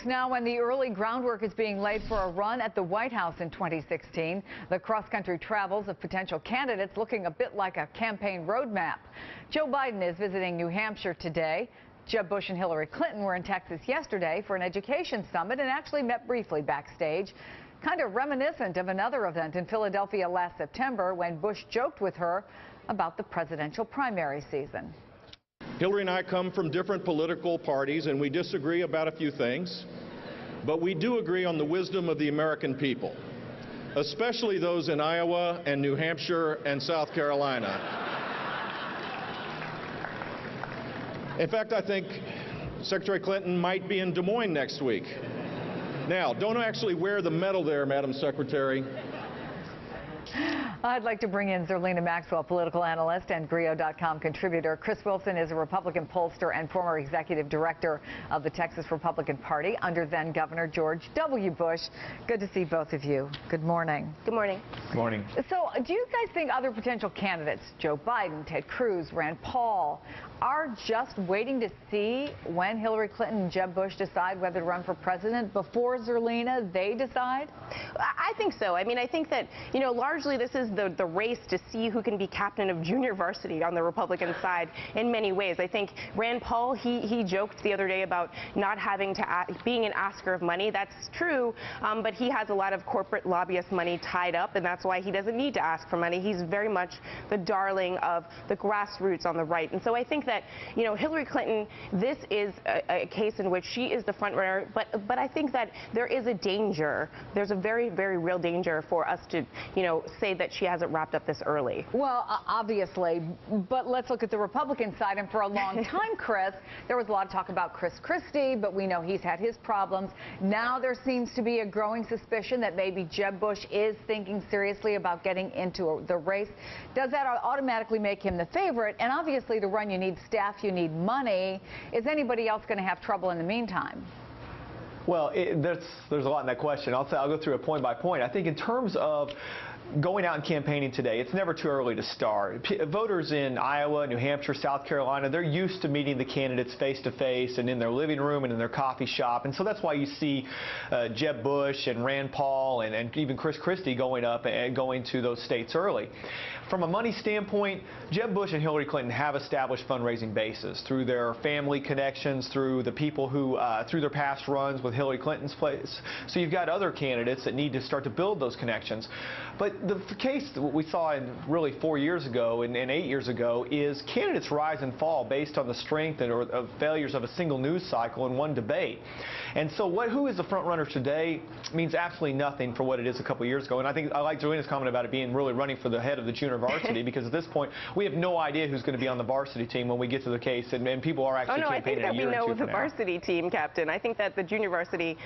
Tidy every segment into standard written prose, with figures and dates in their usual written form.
Now, when the early groundwork is being laid for a run at the White House in 2016, the cross-country travels of potential candidates looking a bit like a campaign roadmap. Joe Biden is visiting New Hampshire today. Jeb Bush and Hillary Clinton were in Texas yesterday for an education summit and actually met briefly backstage, kind of reminiscent of another event in Philadelphia last September when Bush joked with her about the presidential primary season. Hillary and I come from different political parties, and we disagree about a few things, but we do agree on the wisdom of the American people, especially those in Iowa and New Hampshire and South Carolina. In fact, I think Secretary Clinton might be in Des Moines next week. Now, don't actually wear the medal there, Madam Secretary. I'd like to bring in Zerlina Maxwell, political analyst and Grio.com contributor. Chris Wilson is a Republican pollster and former executive director of the Texas Republican Party under then Governor George W. Bush. Good to see both of you. Good morning. Good morning. Good morning. So do you guys think other potential candidates, Joe Biden, Ted Cruz, Rand Paul, are just waiting to see when Hillary Clinton and Jeb Bush decide whether to run for president before, Zerlina, they decide? I think so. I mean, I think that, you know, largely this is the race to see who can be captain of junior varsity on the Republican side in many ways. I think Rand Paul, he joked the other day about not having to being an asker of money. That's true, but he has a lot of corporate lobbyist money tied up, and that's why he doesn't need to ask for money. He's very much the darling of the grassroots on the right. And so I think that, you know, Hillary Clinton, this is a case in which she is the front runner, but I think that there is a danger. There's a very, very real danger for us to, you know, say that she hasn't wrapped up this early. Well, obviously, but let's look at the Republican side. And for a long time, Chris, there was a lot of talk about Chris Christie, but we know he's had his problems. Now there seems to be a growing suspicion that maybe Jeb Bush is thinking seriously about getting into the race. Does that automatically make him the favorite? And obviously, to run, you need staff, you need money. Is anybody else going to have trouble in the meantime? Well, there's a lot in that question. I'll go through it point by point. I think in terms of going out and campaigning today, it's never too early to start. Voters in Iowa, New Hampshire, South Carolina, they're used to meeting the candidates face-to-face and in their living room and in their coffee shop. And so that's why you see Jeb Bush and Rand Paul and even Chris Christie going up and going to those states early. From a money standpoint, Jeb Bush and Hillary Clinton have established fundraising bases through their family connections, through the people who, through their past runs with Hillary Clinton's place. So you've got other candidates that need to start to build those connections. But the case that we saw in really 4 years ago and 8 years ago is candidates rise and fall based on the strength or of failures of a single news cycle in one debate. And so who is the front runner today means absolutely nothing for what it is a couple years ago. And I think I like Zerlina's comment about it being really running for the head of the junior varsity because at this point we have no idea who's going to be on the varsity team when we get to the case, and people are actually campaigning a year or two from now. I think that we know the varsity team captain. I think that the junior varsity,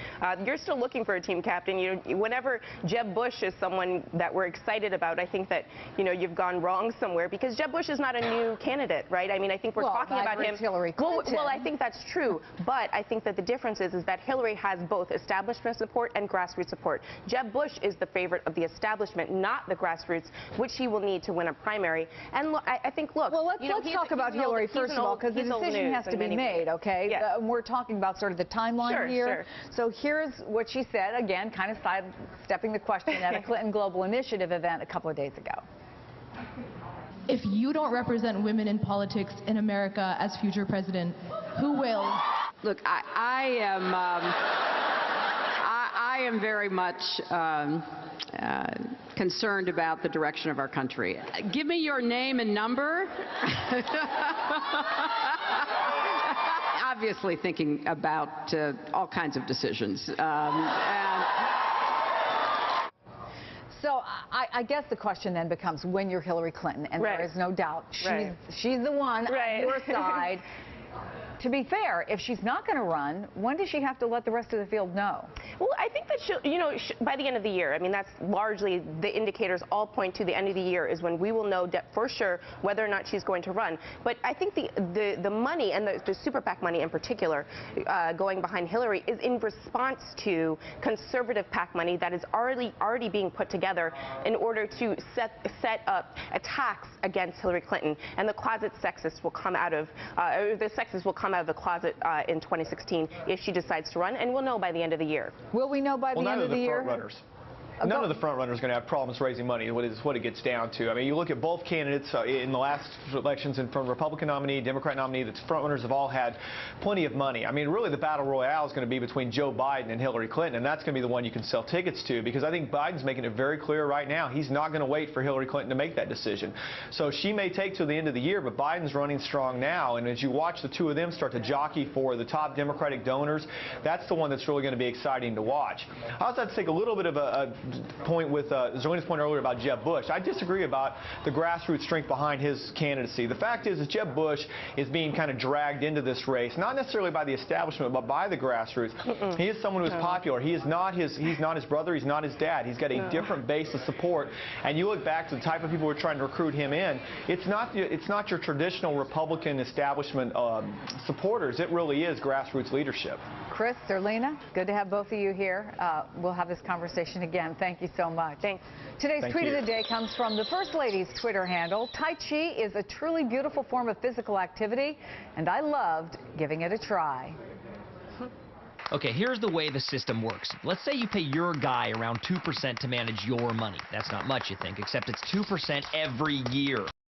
you're still looking for a team captain. Whenever Jeb Bush is someone that we're excited about, I think that, you know, you've gone wrong somewhere because Jeb Bush is not a new candidate, right? I mean, I think we're talking about him. Hillary Clinton. Well, I think that's true, but I think that the difference is that Hillary has both establishment support and grassroots support. Jeb Bush is the favorite of the establishment, not the grassroots, which he will need to win a primary. And look, I think, look, well, let's talk about Hillary first of all, because the decision has to be made, okay? Yeah. We're talking about sort of the timeline here. Sure. So here's what she said, again, kind of sidestepping the question at a Clinton Global Initiative event a couple of days ago. If you don't represent women in politics in America as future president, who will? Look, I am very much concerned about the direction of our country. Give me your name and number. Obviously thinking about all kinds of decisions. So I guess the question then becomes when you're Hillary Clinton, and there is no doubt she's the one on your side. To be fair, if she's not going to run, when does she have to let the rest of the field know? Well, I think that she'll, you know, by the end of the year. I mean, that's largely the indicators all point to the end of the year is when we will know for sure whether or not she's going to run. But I think the money and the super PAC money in particular going behind Hillary is in response to conservative PAC money that is already being put together in order to set up attacks against Hillary Clinton. And the closet sexists will come out of, the sexists will come come out of the closet in 2016 if she decides to run, and we'll know by the end of the year. Will we know by the end of the year? None of the front runners are going to have problems raising money. What it gets down to. I mean, you look at both candidates in the last elections, and from Republican nominee, Democrat nominee, the front runners have all had plenty of money. I mean, really, the battle royale is going to be between Joe Biden and Hillary Clinton, and that's going to be the one you can sell tickets to, because I think Biden's making it very clear right now he's not going to wait for Hillary Clinton to make that decision. So she may take to the end of the year, but Biden's running strong now, and as you watch the two of them start to jockey for the top Democratic donors, that's the one that's really going to be exciting to watch. I also have to take a little bit of a point with Zoena's point earlier about Jeb Bush. I disagree about the grassroots strength behind his candidacy. The fact is Jeb Bush is being kind of dragged into this race, not necessarily by the establishment, but by the grassroots. He is someone who is popular. He's not his brother. He's not his dad. He's got a different base of support. And you look back to the type of people who are trying to recruit him in. It's not your traditional Republican establishment supporters. It really is grassroots leadership. Chris, Zerlina, good to have both of you here. We'll have this conversation again. Thank you so much. Thanks. Today's tweet of the day comes from the First Lady's Twitter handle. Tai Chi is a truly beautiful form of physical activity, and I loved giving it a try. Okay, here's the way the system works. Let's say you pay your guy around 2% to manage your money. That's not much, you think, except it's 2% every year.